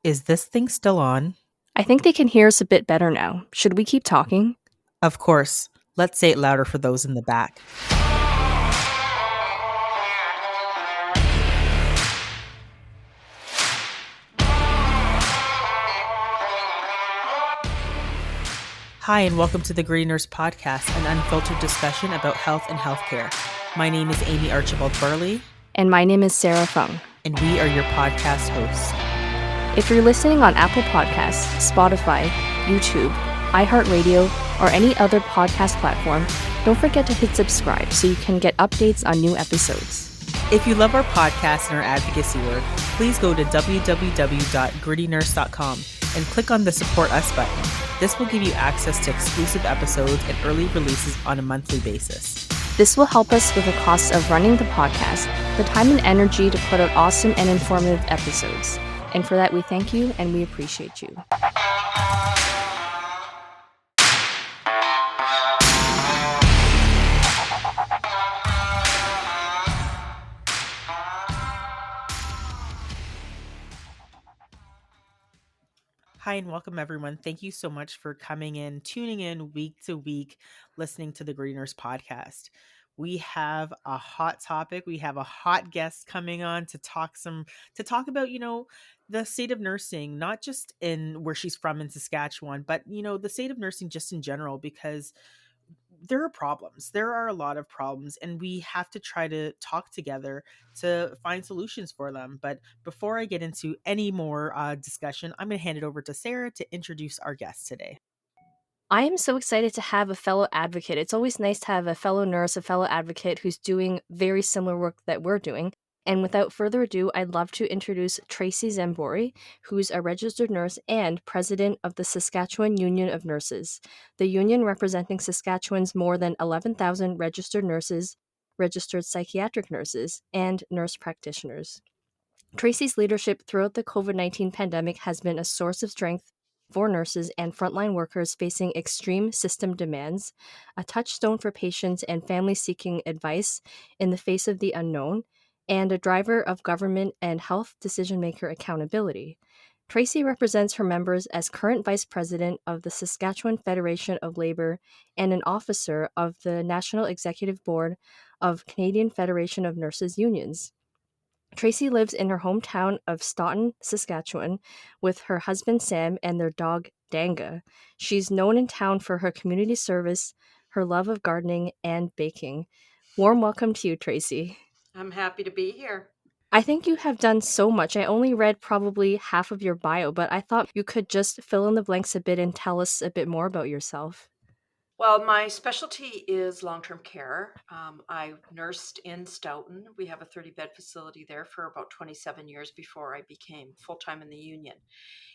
Is this thing still on? I think they can hear us a bit better now. Should we keep talking? Of course. Let's say it louder for those in the back. Hi, and welcome to the Gritty Nurse Podcast, an unfiltered discussion about health and healthcare. My name is Amy Archibald-Varley. And my name is Sarah Fung. And we are your podcast hosts. If you're listening on Apple Podcasts, Spotify, YouTube, iHeartRadio, or any other podcast platform, don't forget to hit subscribe so you can get updates on new episodes. If you love our podcast and our advocacy work, please go to www.grittynurse.com and click on the Support Us button. This will give you access to exclusive episodes and early releases on a monthly basis. This will help us with the costs of running the podcast, the time and energy to put out awesome and informative episodes. And for that, we thank you and we appreciate you. Hi, and welcome everyone. Thank you so much for coming in, tuning in week to week, listening to the Gritty Nurse Podcast. We have a hot topic. We have a hot guest coming on to talk about, the state of nursing, not just in where she's from in Saskatchewan, but, the state of nursing just in general, because there are problems. There are a lot of problems, and we have to try to talk together to find solutions for them. But before I get into any more discussion, I'm going to hand it over to Sarah to introduce our guest today. I am so excited to have a fellow advocate. It's always nice to have a fellow nurse, a fellow advocate who's doing very similar work that we're doing. And without further ado, I'd love to introduce Tracy Zambory, who's a registered nurse and president of the Saskatchewan Union of Nurses, the union representing Saskatchewan's more than 11,000 registered nurses, registered psychiatric nurses, and nurse practitioners. Tracy's leadership throughout the COVID-19 pandemic has been a source of strength for nurses and frontline workers facing extreme system demands, a touchstone for patients and families seeking advice in the face of the unknown, and a driver of government and health decision-maker accountability. Tracy represents her members as current vice president of the Saskatchewan Federation of Labour and an officer of the National Executive Board of Canadian Federation of Nurses Unions. Tracy lives in her hometown of Stoughton, Saskatchewan, with her husband Sam and their dog Danga. She's known in town for her community service, her love of gardening, and baking. Warm welcome to you, Tracy. I'm happy to be here. I think you have done so much. I only read probably half of your bio, but I thought you could just fill in the blanks a bit and tell us a bit more about yourself. Well, my specialty is long-term care. I nursed in Stoughton. We have a 30-bed facility there for about 27 years before I became full-time in the union.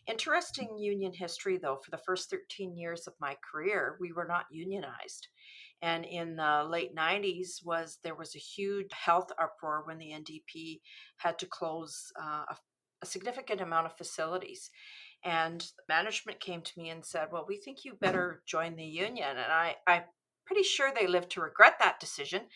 Interesting union history, though. For the first 13 years of my career, we were not unionized. And in the late 90s, there was a huge health uproar when the NDP had to close a significant amount of facilities. And management came to me and said, well, we think you better join the union. And I'm pretty sure they lived to regret that decision.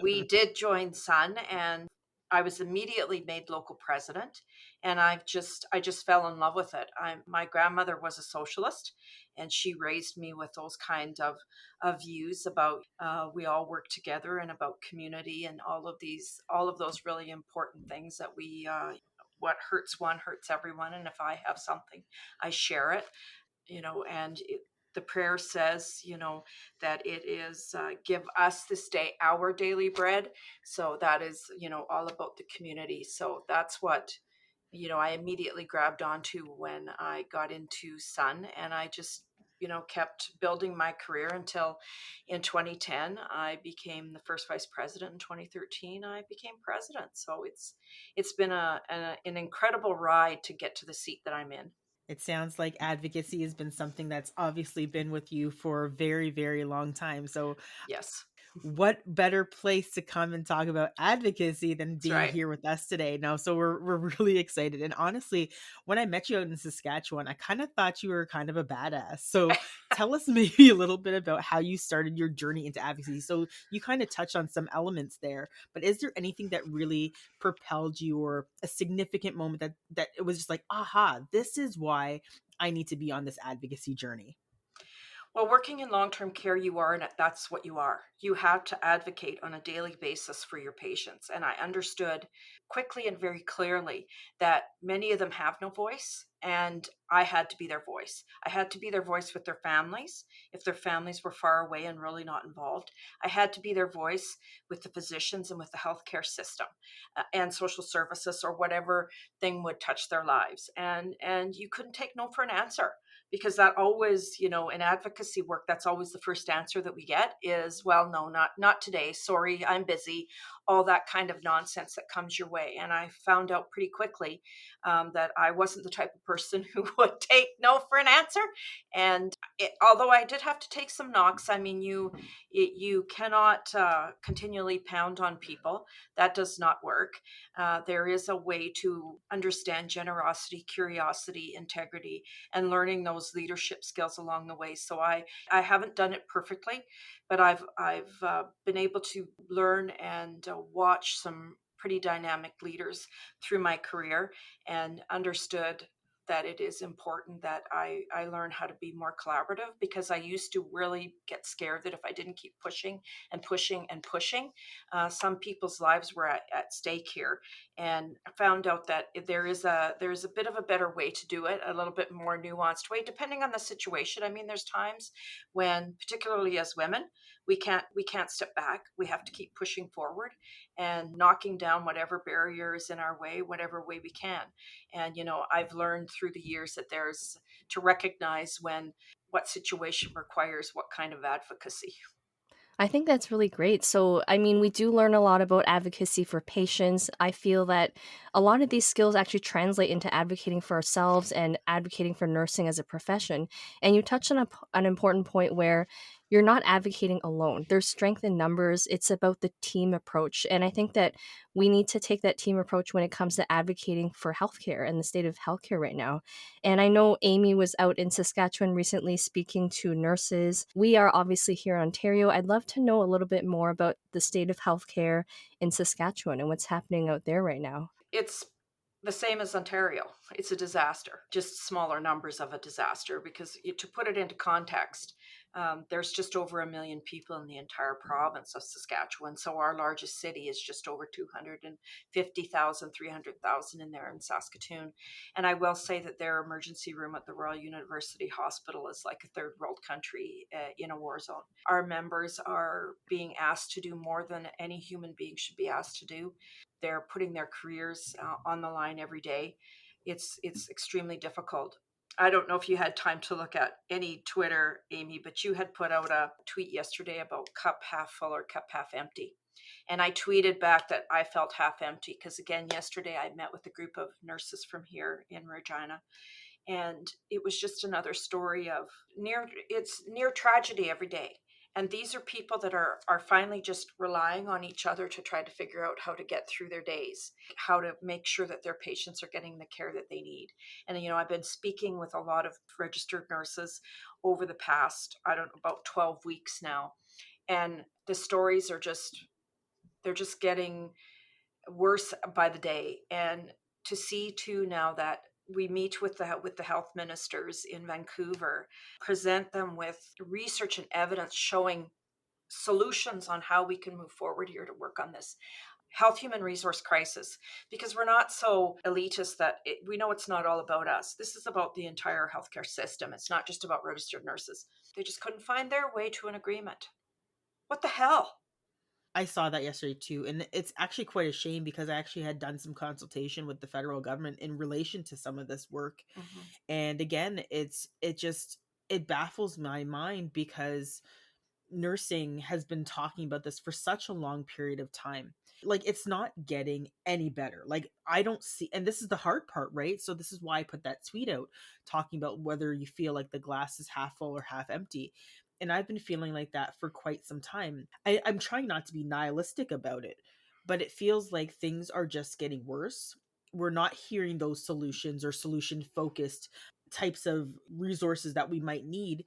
We did join Sun, and I was immediately made local president. And I just fell in love with it. My grandmother was a socialist, and she raised me with those kind of views about we all work together and about community and all of those really important things that we what hurts one hurts everyone, and if I have something, I share it. The prayer says, that it is give us this day our daily bread. So that is, all about the community. So that's what I immediately grabbed onto when I got into Sun, and I just kept building my career until in 2010 I became the first vice president. In 2013 I became president. So it's been an incredible ride to get to the seat that I'm in. It sounds like advocacy has been something that's obviously been with you for a very, very long time. So yes, what better place to come and talk about advocacy than That's being right. here with us today? No, so we're really excited. And honestly, when I met you out in Saskatchewan, I kind of thought you were kind of a badass. So tell us maybe a little bit about how you started your journey into advocacy. So you kind of touched on some elements there, but is there anything that really propelled you, or a significant moment that it was just like, aha, this is why I need to be on this advocacy journey? Well, working in long term care, you are, and that's what you are. You have to advocate on a daily basis for your patients. And I understood quickly and very clearly that many of them have no voice, and I had to be their voice. I had to be their voice with their families if their families were far away and really not involved. I had to be their voice with the physicians and with the healthcare system and social services or whatever thing would touch their lives. And you couldn't take no for an answer, because that always, in advocacy work, that's always the first answer that we get is, well, no, not today, sorry, I'm busy, all that kind of nonsense that comes your way. And I found out pretty quickly that I wasn't the type of person who would take no for an answer. And although I did have to take some knocks, I mean, you cannot continually pound on people. That does not work. There is a way to understand generosity, curiosity, integrity, and learning those leadership skills along the way. So I haven't done it perfectly, but I've been able to learn and watch some pretty dynamic leaders through my career, and understood that it is important that I learn how to be more collaborative, because I used to really get scared that if I didn't keep pushing and pushing and pushing, some people's lives were at stake here. And I found out that there's a bit of a better way to do it, a little bit more nuanced way, depending on the situation. I mean, there's times when, particularly as women, we can't step back. We have to keep pushing forward and knocking down whatever barrier is in our way, whatever way we can. And I've learned through the years that there's to recognize when what situation requires what kind of advocacy. I think that's really great. So, I mean, we do learn a lot about advocacy for patients. I feel that a lot of these skills actually translate into advocating for ourselves and advocating for nursing as a profession. And you touched on an important point where you're not advocating alone. There's strength in numbers. It's about the team approach. And I think that we need to take that team approach when it comes to advocating for healthcare and the state of healthcare right now. And I know Amy was out in Saskatchewan recently speaking to nurses. We are obviously here in Ontario. I'd love to know a little bit more about the state of healthcare in Saskatchewan and what's happening out there right now. It's the same as Ontario. It's a disaster, just smaller numbers of a disaster. Because to put it into context, there's just over 1 million people in the entire province of Saskatchewan. So our largest city is just over 250,000, 300,000 in there in Saskatoon. And I will say that their emergency room at the Royal University Hospital is like a third world country in a war zone. Our members are being asked to do more than any human being should be asked to do. They're putting their careers on the line every day. It's extremely difficult. I don't know if you had time to look at any Twitter, Amy, but you had put out a tweet yesterday about cup half full or cup half empty. And I tweeted back that I felt half empty because, again, yesterday I met with a group of nurses from here in Regina, and it was just another story of near tragedy every day. And these are people that are finally just relying on each other to try to figure out how to get through their days, how to make sure that their patients are getting the care that they need. And I've been speaking with a lot of registered nurses over the past, I don't know, about 12 weeks now, and the stories are just, they're just getting worse by the day. And to see too now that we meet with the health ministers in Vancouver, present them with research and evidence showing solutions on how we can move forward here to work on this health human resource crisis, because we're not so elitist that we know it's not all about us. This is about the entire healthcare system. It's not just about registered nurses. They just couldn't find their way to an agreement. What the hell? I saw that yesterday too, and it's actually quite a shame because I actually had done some consultation with the federal government in relation to some of this work. Mm-hmm. And again, it baffles my mind because nursing has been talking about this for such a long period of time. Like, it's not getting any better. Like, I don't see, and this is the hard part, right? So this is why I put that tweet out talking about whether you feel like the glass is half full or half empty. And I've been feeling like that for quite some time. I'm trying not to be nihilistic about it, but it feels like things are just getting worse. We're not hearing those solutions or solution focused types of resources that we might need.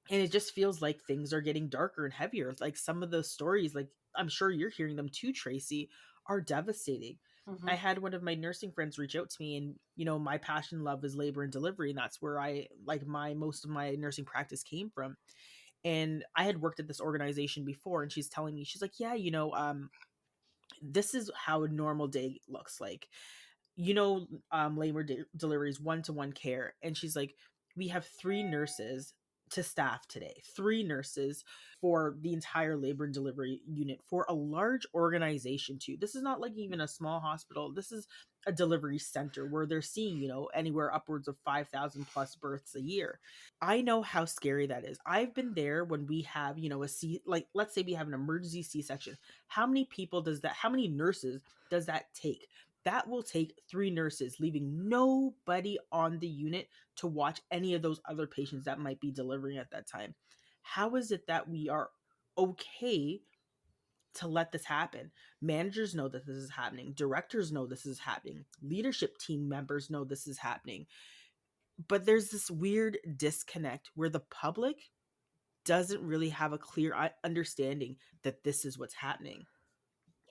And it just feels like things are getting darker and heavier. Like some of the stories, like I'm sure you're hearing them too, Tracy, are devastating. I Mhm. had one of my nursing friends reach out to me, and my passion love is labor and delivery, and that's where I like my most of my nursing practice came from. And I had worked at this organization before, and she's telling me, she's like, yeah, this is how a normal day looks like. Labor delivery is one-to-one care, and she's like, we have 3 nurses to staff today, 3 nurses for the entire labor and delivery unit for a large organization too. This is not like even a small hospital. This is a delivery center where they're seeing anywhere upwards of 5,000 plus births a year. I know how scary that is. I've been there when we have, a C, like let's say we have an emergency C-section. How many nurses does that take? That will take 3 nurses, leaving nobody on the unit to watch any of those other patients that might be delivering at that time. How is it that we are okay to let this happen? Managers know that this is happening. Directors know this is happening. Leadership team members know this is happening. But there's this weird disconnect where the public doesn't really have a clear understanding that this is what's happening.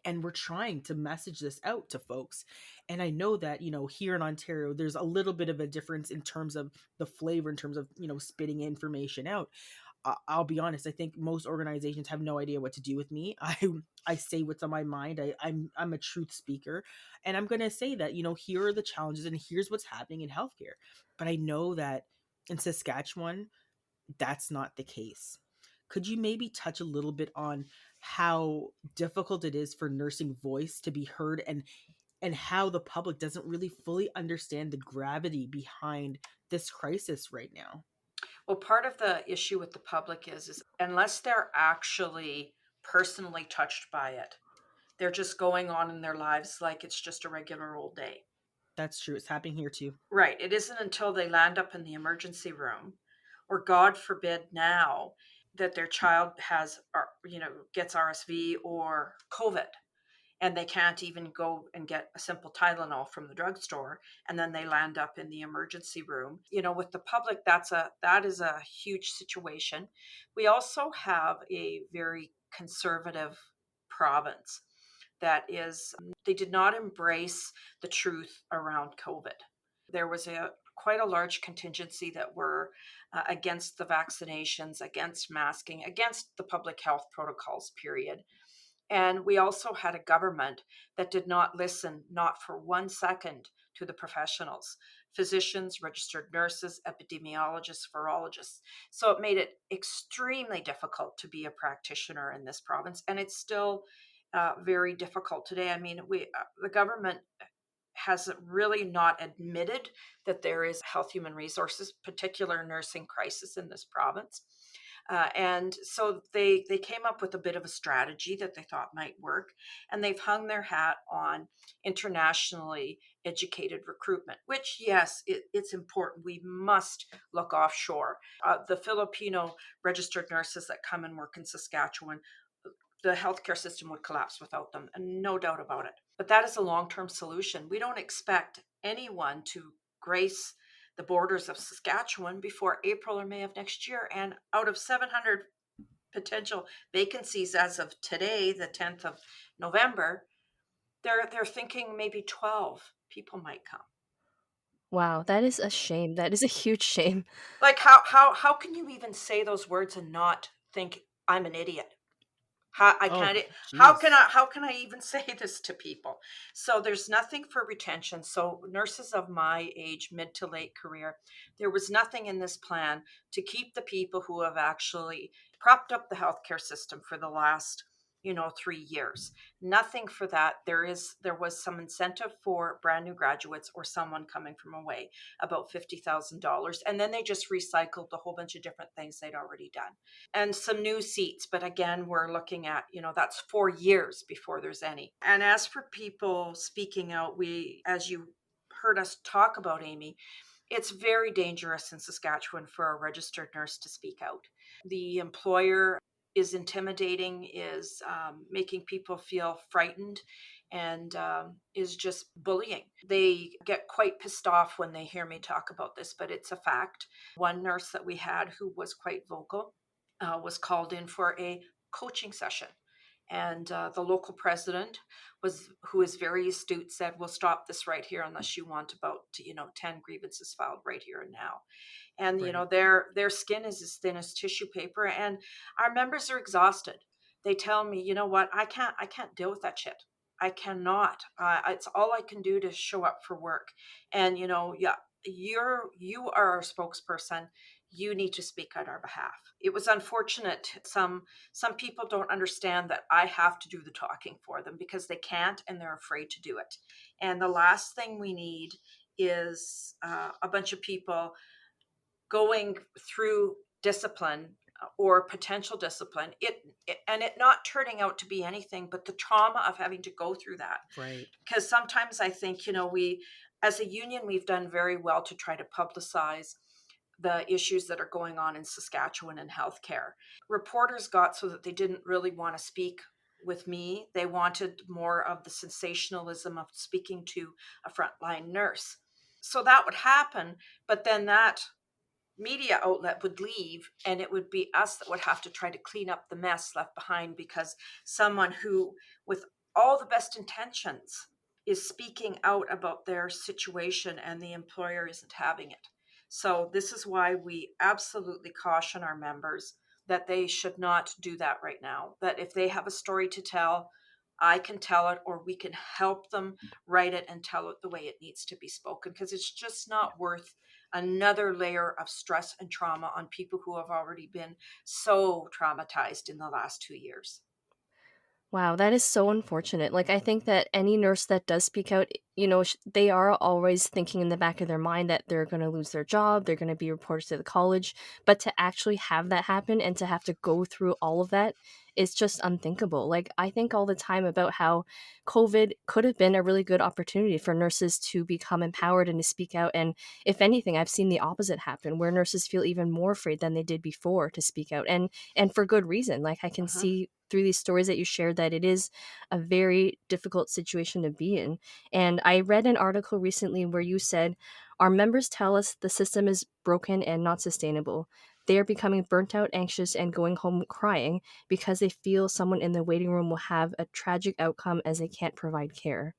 And we're trying to message this out to folks. And I know that, here in Ontario, there's a little bit of a difference in terms of the flavor, in terms of, spitting information out. I'll be honest. I think most organizations have no idea what to do with me. I say what's on my mind. I'm a truth speaker, and I'm gonna say that here are the challenges, and here's what's happening in healthcare. But I know that in Saskatchewan, that's not the case. Could you maybe touch a little bit on how difficult it is for nursing voice to be heard, and how the public doesn't really fully understand the gravity behind this crisis right now? Well, part of the issue with the public is unless they're actually personally touched by it, they're just going on in their lives like it's just a regular old day. That's true. It's happening here too. Right. It isn't until they land up in the emergency room, or God forbid now, that their child gets RSV or COVID, and they can't even go and get a simple Tylenol from the drugstore, and then they land up in the emergency room. With the public, that is a huge situation. We also have a very conservative province that is they did not embrace the truth around COVID. There was a quite a large contingency that were against the vaccinations, against masking, against the public health protocols, period. And we also had a government that did not listen, not for 1 second, to the professionals: physicians, registered nurses, epidemiologists, virologists. So it made it extremely difficult to be a practitioner in this province. And it's still very difficult today. I mean, the government has really not admitted that there is health human resources, particular nursing crisis in this province. And so they came up with a bit of a strategy that they thought might work, and they've hung their hat on internationally educated recruitment, which, yes, it's important. We must look offshore. The Filipino registered nurses that come and work in Saskatchewan, the healthcare system would collapse without them, and no doubt about it. But that is a long-term solution. We don't expect anyone to grace the borders of Saskatchewan before April or May of next year. And out of 700 potential vacancies as of today, the 10th of November, they're thinking maybe 12 people might come. Wow, that is a shame. That is a huge shame. Like how can you even say those words and not think I'm an idiot? How I Oh, can't jeez. how can I even say this to people? So there's nothing for retention. So nurses of my age, mid to late career, there was nothing in this plan to keep the people who have actually propped up the healthcare system for the last 3 years. Nothing for that. There was some incentive for brand new graduates or someone coming from away, about $50,000, and then they just recycled a whole bunch of different things they'd already done, and some new seats. But again, we're looking at, that's 4 years before there's any. And as for people speaking out, as you heard us talk about, Amy, It's very dangerous in Saskatchewan for a registered nurse to speak out. The employer is intimidating, is making people feel frightened, and is just bullying. They get quite pissed off when they hear me talk about this, but it's a fact. One nurse that we had who was quite vocal was called in for a coaching session. And the local president who is very astute, said, "We'll stop this right here unless you want about 10 grievances filed right here and now." And Right. their skin is as thin as tissue paper, and our members are exhausted. They tell me, "You know what, I can't deal with that shit. I cannot. It's all I can do to show up for work." And yeah, you are our spokesperson. You need to speak on our behalf. It was unfortunate. Some people don't understand that I have to do the talking for them because they can't, and they're afraid to do it. And the last thing we need is a bunch of people going through discipline or potential discipline, and it not turning out to be anything but the trauma of having to go through that. Right. Because sometimes I think, we as a union, we've done very well to try to publicize the issues that are going on in Saskatchewan in healthcare. Reporters got so that they didn't really want to speak with me. They wanted more of the sensationalism of speaking to a frontline nurse. So that would happen, but then that media outlet would leave, and it would be us that would have to try to clean up the mess left behind because someone who, with all the best intentions, is speaking out about their situation and the employer isn't having it. So this is why we absolutely caution our members that they should not do that right now. That if they have a story to tell, I can tell it, or we can help them write it and tell it the way it needs to be spoken, because it's just not worth another layer of stress and trauma on people who have already been so traumatized in the last 2 years. Wow, that is so unfortunate. Like, I think that any nurse that does speak out, they are always thinking in the back of their mind that they're going to lose their job, they're going to be reported to the college. But to actually have that happen and to have to go through all of that is just unthinkable. Like, I think all the time about how COVID could have been a really good opportunity for nurses to become empowered and to speak out. And if anything, I've seen the opposite happen, where nurses feel even more afraid than they did before to speak out. And for good reason. Like, I can Uh-huh. see through these stories that you shared that it is a very difficult situation to be in. And I read an article recently where you said, "Our members tell us the system is broken and not sustainable. They are becoming burnt out, anxious, and going home crying because they feel someone in the waiting room will have a tragic outcome as they can't provide care."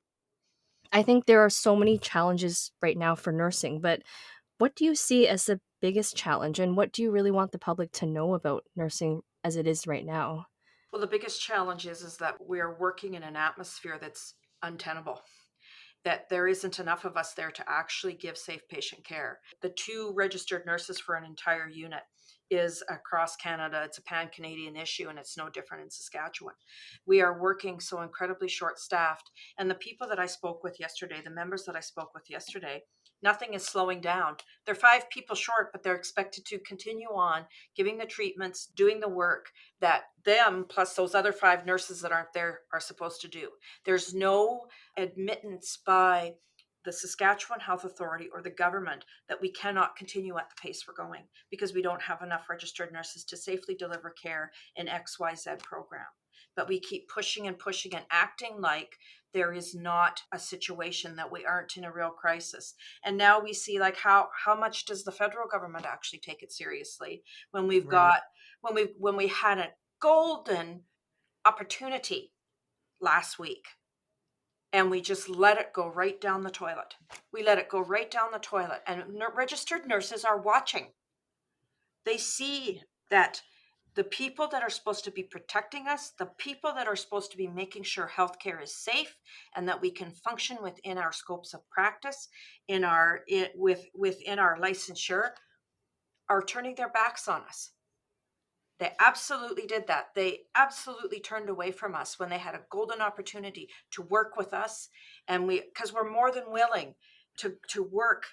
I think there are so many challenges right now for nursing, but what do you see as the biggest challenge, and what do you really want the public to know about nursing as it is right now? Well, the biggest challenge is that we're working in an atmosphere that's untenable, that there isn't enough of us there to actually give safe patient care. The two registered nurses for an entire unit is across Canada. It's a pan-Canadian issue, and it's no different in Saskatchewan. We are working so incredibly short-staffed, and the people that I spoke with yesterday, the members that I spoke with yesterday, nothing is slowing down. They're 5 people short, but they're expected to continue on giving the treatments, doing the work that them plus those other 5 nurses that aren't there are supposed to do. There's no admittance by the Saskatchewan Health Authority or the government that we cannot continue at the pace we're going because we don't have enough registered nurses to safely deliver care in XYZ program. But we keep pushing and pushing and acting like there is not a situation, that we aren't in a real crisis. And now we see, like, how much does the federal government actually take it seriously when we've Right. got when we had a golden opportunity last week, and we just let it go right down the toilet. We let it go right down the toilet. And registered nurses are watching. They see that the people that are supposed to be protecting us, the people that are supposed to be making sure healthcare is safe and that we can function within our scopes of practice, within our licensure, are turning their backs on us. They absolutely did that. They absolutely turned away from us when they had a golden opportunity to work with us. And because we're more than willing to work,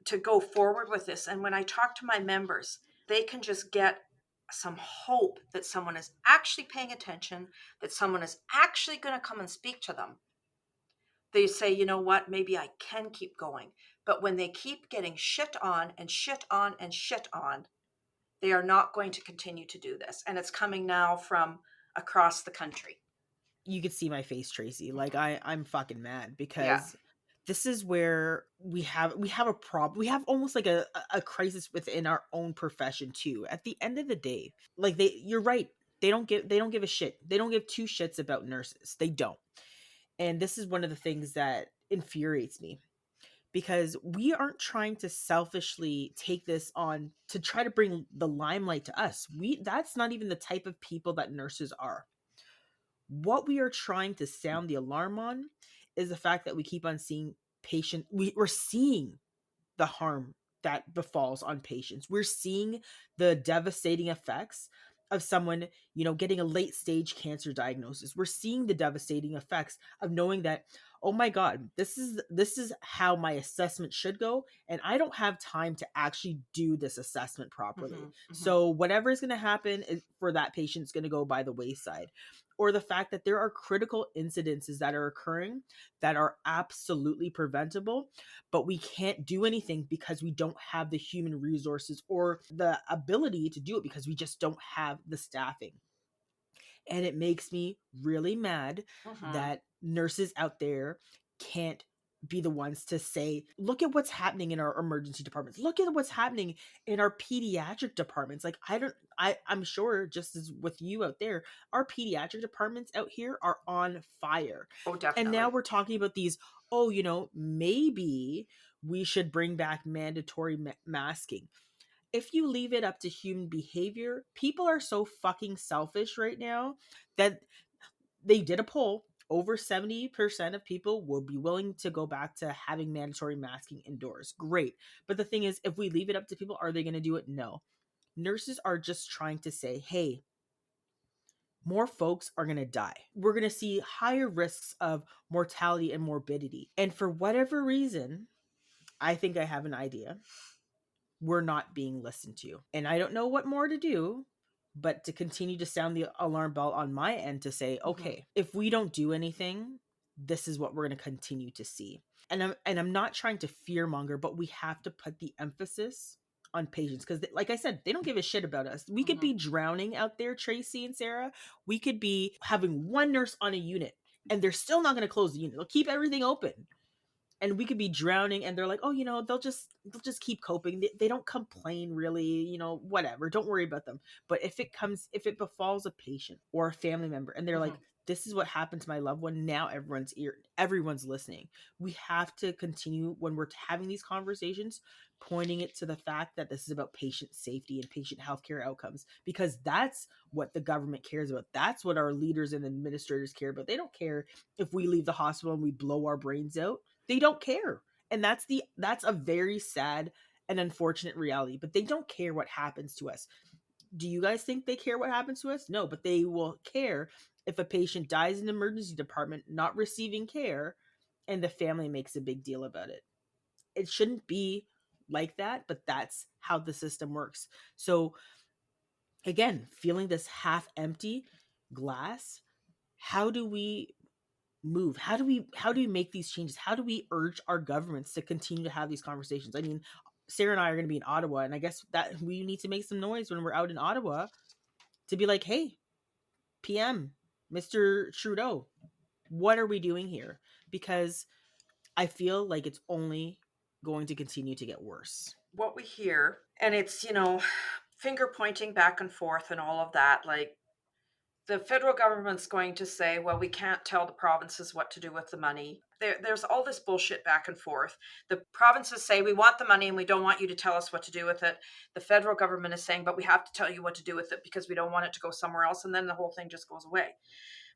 to go forward with this. And when I talk to my members, they can just get some hope that someone is actually paying attention, that someone is actually going to come and speak to them. They say, "You know what, maybe I can keep going." But when they keep getting shit on and shit on and shit on, they are not going to continue to do this. And it's coming now from across the country. You could see my face, Tracy. Like Mhm. I'm fucking mad Yeah. because this is where we have a problem. We have almost like a crisis within our own profession too. At the end of the day, like you're right. They don't give a shit. They don't give two shits about nurses. They don't. And this is one of the things that infuriates me because we aren't trying to selfishly take this on to try to bring the limelight to us. That's not even the type of people that nurses are. What we are trying to sound the alarm on is the fact that we keep on seeing we're seeing the harm that befalls on patients. We're seeing the devastating effects of someone, getting a late stage cancer diagnosis. We're seeing the devastating effects of knowing that, oh my God, this is how my assessment should go, and I don't have time to actually do this assessment properly. Hmm. Hmm. So whatever is going to happen for that patient is going to go by the wayside. Or the fact that there are critical incidences that are occurring that are absolutely preventable, but we can't do anything because we don't have the human resources or the ability to do it because we just don't have the staffing. And it makes me really mad Hmm. that nurses out there can't be the ones to say, look at what's happening in our emergency departments. Look at what's happening in our pediatric departments. Like I'm sure, just as with you out there, our pediatric departments out here are on fire. Oh, And now definitely. we're talking about these, oh, maybe we should bring back mandatory masking. If you leave it up to human behavior, people are so fucking selfish right now that they did a poll. Over 70% of people will be willing to go back to having mandatory masking indoors. Great. But the thing is, if we leave it up to people, are they going to do it? No. Nurses are just trying to say, hey, more folks are going to die. We're going to see higher risks of mortality and morbidity. And for whatever reason, I think I have an idea. We're not being listened to. And I don't know what more to do, but to continue to sound the alarm bell on my end to say, Hmm. okay, if we don't do anything, this is what we're going to continue to see. And I'm not trying to fearmonger, but we have to put the emphasis on patients because, like I said, they don't give a shit about us. We could Hmm. be drowning out there, Tracy and Sarah. We could be having one nurse on a unit, and they're still not going to close the unit. They'll keep everything open, and we could be drowning, and they're like, oh, they'll just keep coping. They don't complain really, whatever, don't worry about them. But if it befalls a patient or a family member and they're like, Hmm. this is what happened to my loved one, now everyone's listening. We have to continue, when we're having these conversations, pointing it to the fact that this is about patient safety and patient healthcare outcomes, because that's what the government cares about. That's what our leaders and administrators care about. They don't care if we leave the hospital and we blow our brains out. They don't care. And that's a very sad and unfortunate reality, but they don't care what happens to us. Do you guys think they care what happens to us? No, but they will care if a patient dies in the emergency department not receiving care and the family makes a big deal about it. It shouldn't be like that, but that's how the system works. So again, feeling this half empty glass, how do we move? How do we make these changes? How do we urge our governments to continue to have these conversations? I mean, Sarah and I are going to be in Ottawa, and I guess that we need to make some noise when we're out in Ottawa to be like, hey, PM, Mr. Trudeau, what are we doing here? Because I feel like it's only going to continue to get worse. What we hear, and it's, finger pointing back and forth and all of that, like the federal government's going to say, well, we can't tell the provinces what to do with the money. There's all this bullshit back and forth. The provinces say, we want the money and we don't want you to tell us what to do with it. The federal government is saying, but we have to tell you what to do with it because we don't want it to go somewhere else. And then the whole thing just goes away.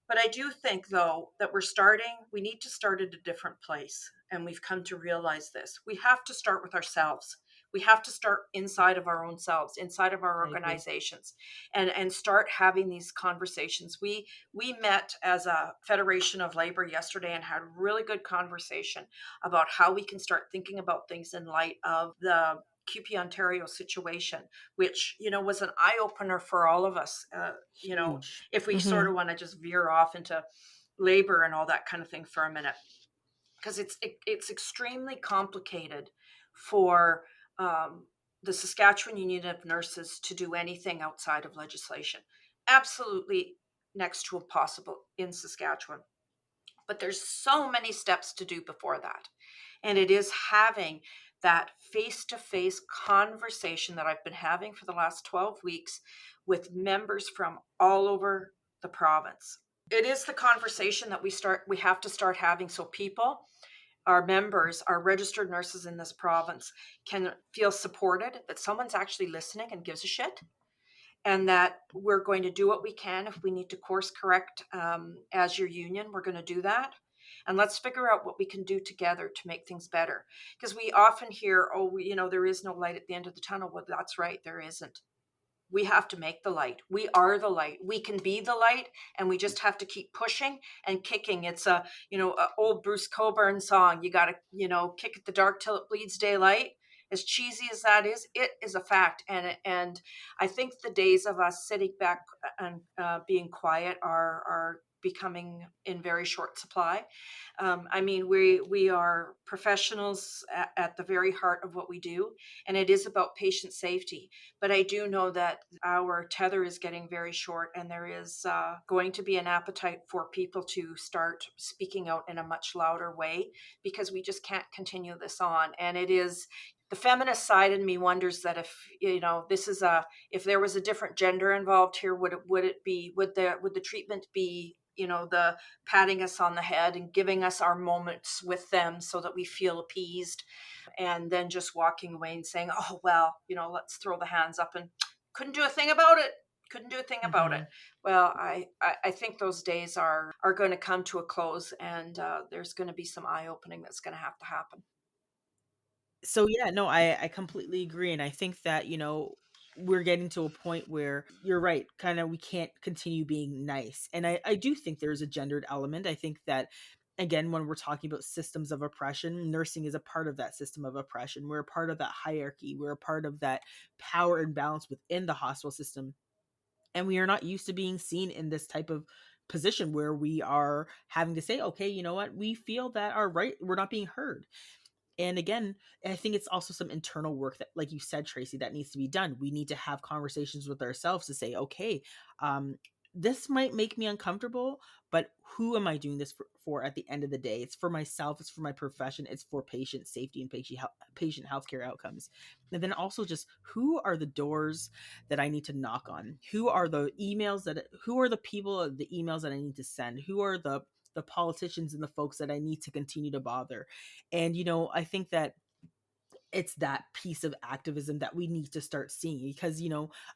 But I do think, though, that we need to start at a different place. And we've come to realize this. We have to start with ourselves. We have to start inside of our own selves, inside of our I agree. organizations, and start having these conversations. We met as a Federation of Labor yesterday and had a really good conversation about how we can start thinking about things in light of the QP Ontario situation, which was an eye opener for all of us. Huge. If we sort Mm-hmm. of want to just veer off into labor and all that kind of thing for a minute, because it's extremely complicated for the Saskatchewan Union of Nurses to do anything outside of legislation. Absolutely next to impossible in Saskatchewan. But there's so many steps to do before that. And it is having that face to face conversation that I've been having for the last 12 weeks with members from all over the province. It is the conversation that we have to start having, so people, our members, our registered nurses in this province, can feel supported, that someone's actually listening and gives a shit, and that we're going to do what we can. If we need to course correct as your union, we're going to do that. And let's figure out what we can do together to make things better. Because we often hear, oh, there is no light at the end of the tunnel. Well, that's right, there isn't. We have to make the light. We are the light. We can be the light, and we just have to keep pushing and kicking. It's a old Bruce Cockburn song. You got to kick at the dark till it bleeds daylight. As cheesy as that is, it is a fact. And I think the days of us sitting back and being quiet are becoming in very short supply. I mean, we are professionals at the very heart of what we do, and it is about patient safety. But I do know that our tether is getting very short, and there is going to be an appetite for people to start speaking out in a much louder way, because we just can't continue this on. And it is the feminist side in me wonders that if there was a different gender involved here, would the treatment be the patting us on the head and giving us our moments with them so that we feel appeased, and then just walking away and saying, oh, well, let's throw the hands up and couldn't do a thing about it. Couldn't do a thing about it. Mhm. Well, I think those days are going to come to a close, and there's going to be some eye opening that's going to have to happen. So yeah, no, I completely agree, and I think that we're getting to a point where you're right. Kind of, we can't continue being nice, and I do think there's a gendered element. I think that again, when we're talking about systems of oppression, nursing is a part of that system of oppression. We're a part of that hierarchy. We're a part of that power imbalance within the hospital system, and we are not used to being seen in this type of position where we are having to say, okay, you know what, we feel that our right, we're not being heard. And again, I think it's also some internal work that, like you said, Tracy, that needs to be done. We need to have conversations with ourselves to say, okay, um, this might make me uncomfortable, but who am I doing this for at the end of the day? It's for myself, it's for my profession, it's for patient safety and patient healthcare outcomes. And then also just who are the doors that I need to knock on? Who are the people, the emails that I need to send? Who are the politicians and the folks that I need to continue to bother? And I think that it's that piece of activism that we need to start seeing, because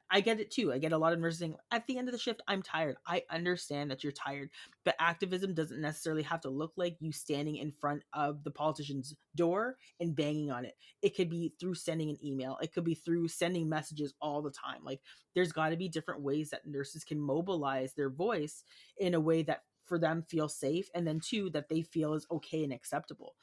I get it too. I get a lot of nurses saying, at the end of the shift, I'm tired. I understand that you're tired, but activism doesn't necessarily have to look like you standing in front of the politician's door and banging on it. It could be through sending an email, it could be through sending messages all the time. Like, there's got to be different ways that nurses can mobilize their voice in a way that for them feels safe, and then two, that they feel is okay and acceptable.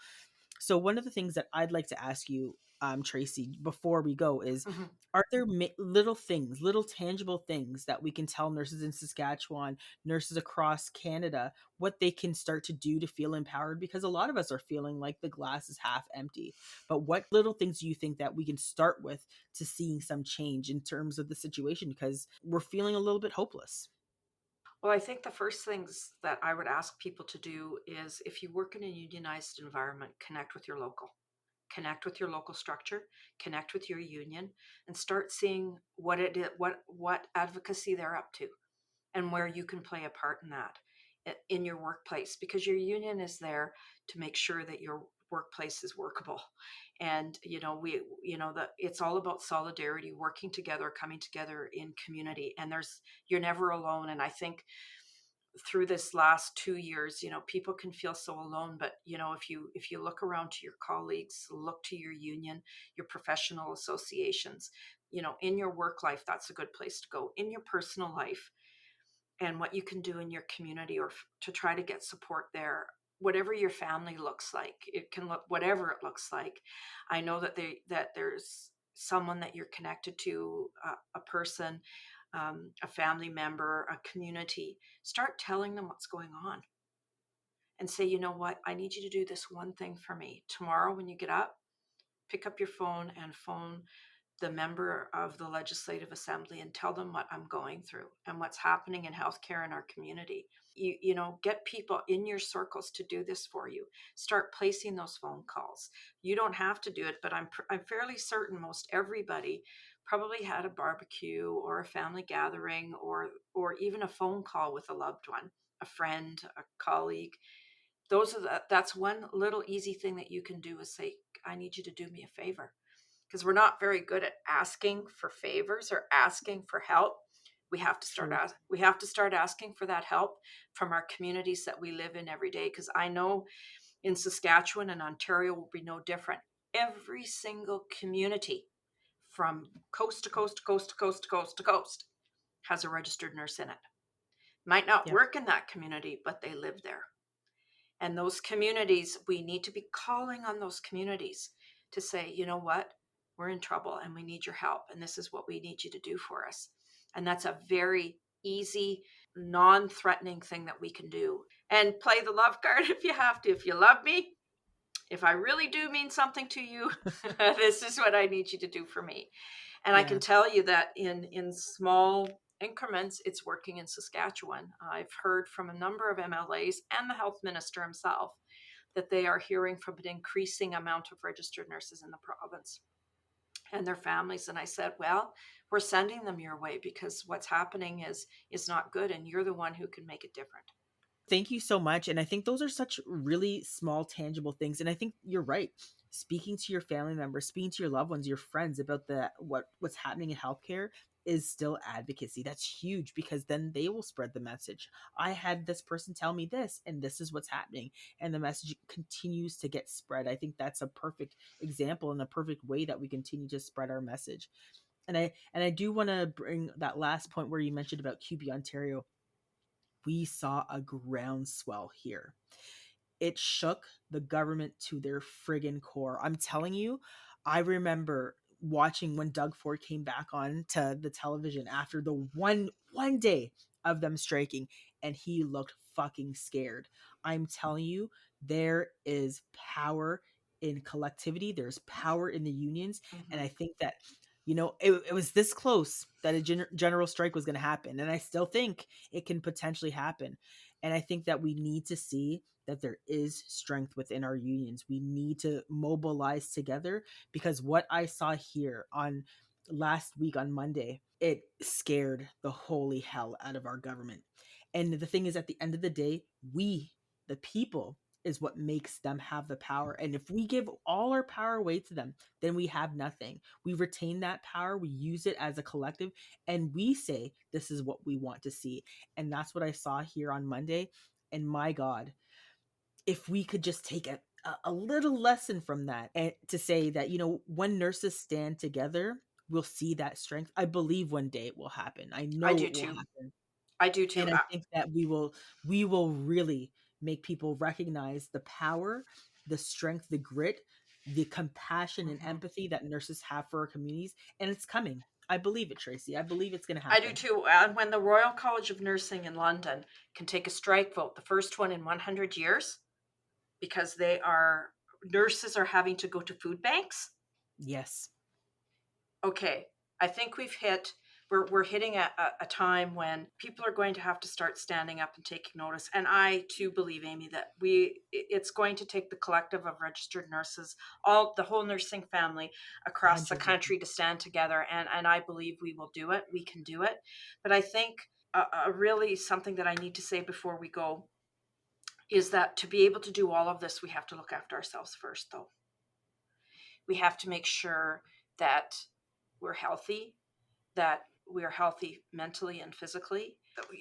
So one of the things that I'd like to ask you, Tracy, before we go is, Mhm. are there little things, little tangible things that we can tell nurses in Saskatchewan, nurses across Canada, what they can start to do to feel empowered? Because a lot of us are feeling like the glass is half empty. But what little things do you think that we can start with to seeing some change in terms of the situation? Because we're feeling a little bit hopeless. Well, I think the first things that I would ask people to do is, if you work in a unionized environment, connect with your local. Connect with your local structure, connect with your union, and start seeing what advocacy they're up to, and where you can play a part in that in your workplace, because your union is there to make sure that your workplace is workable. And that it's all about solidarity, working together, coming together in community, and you're never alone. And I think through this last 2 years, people can feel so alone, but if you look around to your colleagues, look to your union, your professional associations, in your work life, that's a good place to go. In your personal life, and what you can do in your community, or to try to get support there, whatever your family looks like, it can look whatever it looks like. I know that there's someone that you're connected to, a person, a family member, a community. Start telling them what's going on, and say, you know what, I need you to do this one thing for me tomorrow when you get up. pick up your phone and phone the member of the Legislative Assembly and tell them what I'm going through and what's happening in healthcare in our community. You know, get people in your circles to do this for you. Start placing those phone calls. You don't have to do it, but I'm fairly certain most everybody probably had a barbecue or a family gathering or even a phone call with a loved one, a friend, a colleague. That's one little easy thing that you can do is say, I need you to do me a favor, because we're not very good at asking for favors or asking for help. True. We have to start asking for that help from our communities that we live in every day, because I know in Saskatchewan and Ontario will be no different. Every single community from coast to coast to coast to coast to coast to coast has a registered nurse in it. Might not Yep. work in that community, but they live there. And those communities, we need to be calling on those communities to say, you know what, we're in trouble and we need your help. And this is what we need you to do for us. And that's a very easy, non threatening thing that we can do. And play the love card if you have to. If you love me, if I really do mean something to you, this is what I need you to do for me. And I can Yeah. tell you that in small increments, it's working in Saskatchewan. I've heard from a number of MLAs and the health minister himself that they are hearing from an increasing amount of registered nurses in the province and their families. And I said, well, we're sending them your way because what's happening is not good, and you're the one who can make it different. Thank you so much. And I think those are such really small, tangible things. And I think you're right. Speaking to your family members, speaking to your loved ones, your friends about what's happening in healthcare is still advocacy. That's huge because then they will spread the message. I had this person tell me this, and this is what's happening. And the message continues to get spread. I think that's a perfect example and a perfect way that we continue to spread our message. And I do want to bring that last point where you mentioned about QB Ontario. We saw a groundswell here. It shook the government to their friggin' core. I'm telling you, I remember watching when Doug Ford came back on to the television after the one day of them striking, and he looked fucking scared. I'm telling you, there is power in collectivity. There's power in the unions, and Mm-hmm. I think that it was this close that a general strike was going to happen, and I still think it can potentially happen. And I think that we need to see that there is strength within our unions. We need to mobilize together because what I saw here on last week on Monday, it scared the holy hell out of our government. And the thing is, at the end of the day, we, the people, is what makes them have the power. And if we give all our power away to them, then we have nothing. We retain that power, we use it as a collective, and we say, this is what we want to see. And that's what I saw here on Monday. And my God, if we could just take a little lesson from that and to say that, when nurses stand together, we'll see that strength. I believe one day it will happen. I I know do it will too. happen. I do too. And I think that we will really make people recognize the power, the strength, the grit, the compassion and Mhm. empathy that nurses have for our communities. And it's coming. I believe it, Tracy. I believe it's going to I do happen. too. And when the Royal College of Nursing in London can take a strike vote, the first one in 100 years, because nurses are having to go to food banks. Yes. Okay, I think we're hitting a time when people are going to have to start standing up and taking notice. And I too believe, Amy, that it's going to take the collective of registered nurses, the whole nursing family across the 100%. country to stand together. And I believe we will do it. We can do it. But I think really something that I need to say before we go is that to be able to do all of this, we have to look after ourselves first, though. We have to make sure that we're healthy, that we are healthy mentally and physically.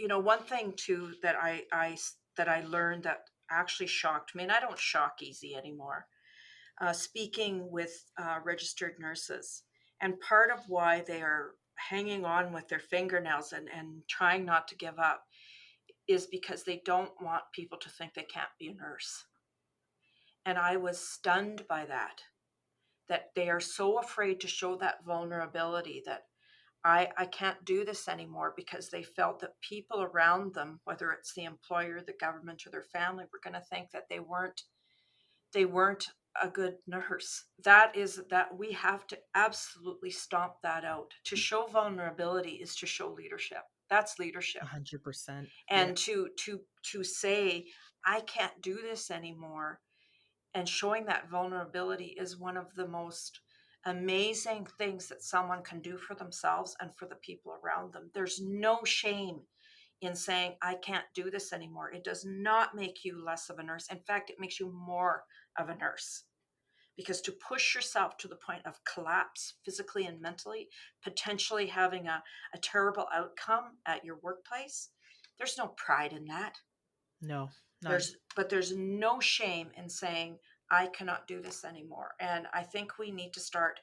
One thing too that I learned that actually shocked me, and I don't shock easy anymore. Speaking with registered nurses, and part of why they are hanging on with their fingernails and trying not to give up is because they don't want people to think they can't be a nurse. And I was stunned by that they are so afraid to show that vulnerability that I can't do this anymore, because they felt that people around them, whether it's the employer, the government, or their family, were going to think that they weren't a good nurse. That we have to absolutely stomp that out. To show vulnerability is to show leadership. That's leadership. 100%. And to say, I can't do this anymore, and showing that vulnerability is one of the most amazing things that someone can do for themselves and for the people around them. There's no shame in saying, I can't do this anymore. It does not make you less of a nurse. In fact, it makes you more of a nurse, because to push yourself to the point of collapse physically and mentally, potentially having a terrible outcome at your workplace, there's no pride in that. No, none. There's no shame in saying, I cannot do this anymore. And I think we need to start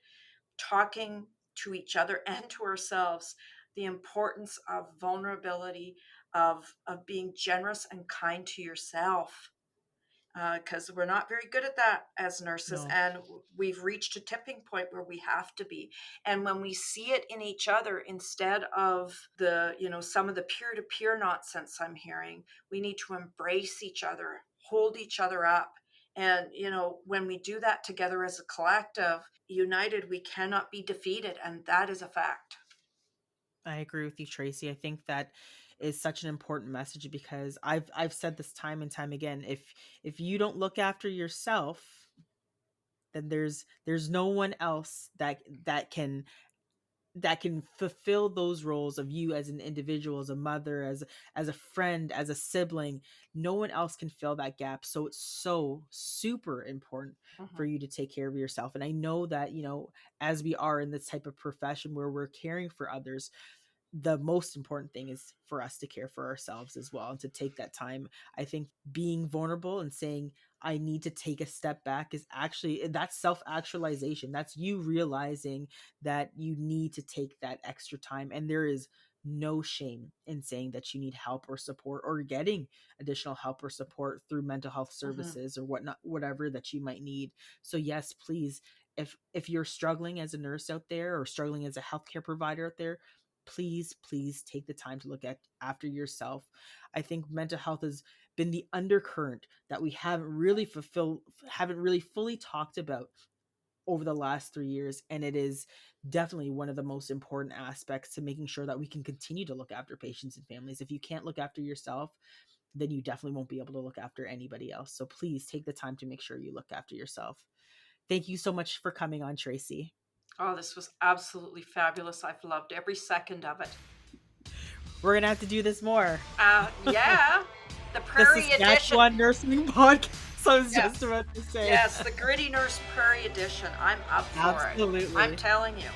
talking to each other and to ourselves the importance of vulnerability, of being generous and kind to yourself, because we're not very good at that as nurses, No. and we've reached a tipping point where we have to be. And when we see it in each other, instead of the, some of the peer-to-peer nonsense I'm hearing, we need to embrace each other, hold each other up. And when we do that together as a collective, united, we cannot be defeated, and that is a fact. I agree with you, Tracy. I think that is such an important message, because I've said this time and time again. If you don't look after yourself, then there's no one else that can fulfill those roles of you as an individual, as a mother, as a friend, as a sibling. No one else can fill that gap. So it's so super important for you to take care of yourself. And I know that, as we are in this type of profession where we're caring for others, the most important thing is for us to care for ourselves as well, and to take that time. I think being vulnerable and saying, I need to take a step back, is actually, that's self-actualization. That's you realizing that you need to take that extra time. And there is no shame in saying that you need help or support, or getting additional help or support through mental health services or whatnot, whatever that you might need. So yes, please, if you're struggling as a nurse out there, or struggling as a healthcare provider out there, please take the time to look after yourself. I think mental health has been the undercurrent that we haven't really fully talked about over the last 3 years. And it is definitely one of the most important aspects to making sure that we can continue to look after patients and families. If you can't look after yourself, then you definitely won't be able to look after anybody else. So please take the time to make sure you look after yourself. Thank you so much for coming on, Tracy. Oh, this was absolutely fabulous. I've loved every second of it. We're going to have to do this more. Yeah. The Prairie the Saskatchewan Edition. Nursing Podcast. I was just about to say. Yes, the Gritty Nurse Prairie Edition. I'm up for it. Absolutely. I'm telling you.